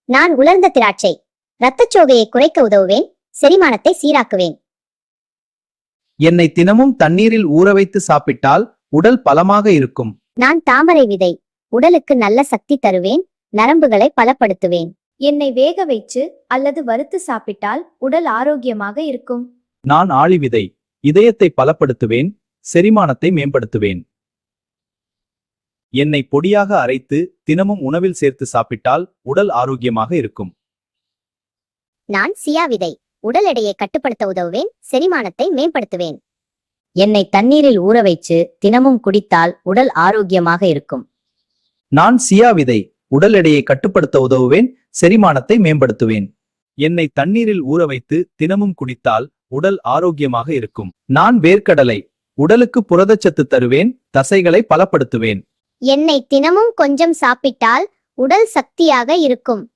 நான் உலர்ந்த திராட்சை. இரத்தச்சோகையை குறைக்க உதவுவேன். செரிமானத்தை சீராக்குவேன். என்னை தினமும் தண்ணீரில் ஊற வைத்து சாப்பிட்டால் உடல் பலமாக இருக்கும். நான் தாமரை விதை. உடலுக்கு நல்ல சக்தி தருவேன். நரம்புகளை பலப்படுத்துவேன். என்னை வேக வைச்சு அல்லது வறுத்து சாப்பிட்டால் உடல் ஆரோக்கியமாக இருக்கும். நான் ஆளி விதை. இதயத்தை பலப்படுத்துவேன். செரிமானத்தை மேம்படுத்துவேன். என்னை பொடியாக அரைத்து தினமும் உணவில் சேர்த்து சாப்பிட்டால் உடல் ஆரோக்கியமாக இருக்கும். நான் சியா விதை. உடல் எடையை கட்டுப்படுத்த உதவுவேன். செரிமானத்தை மேம்படுத்துவேன். என்னை தண்ணீரில் ஊற வைச்சு தினமும் குடித்தால் உடல் ஆரோக்கியமாக இருக்கும். நான் சியா விதை. உடல் எடையை கட்டுப்படுத்த உதவுவேன். செரிமானத்தை மேம்படுத்துவேன். என்னை தண்ணீரில் ஊற வைத்து தினமும் குடித்தால் உடல் ஆரோக்கியமாக இருக்கும். நான் வேர்க்கடலை. உடலுக்கு புரதச்சத்து தருவேன். தசைகளை பலப்படுத்துவேன். என்னை தினமும் கொஞ்சம் சாப்பிட்டால் உடல் சக்தியாக இருக்கும்.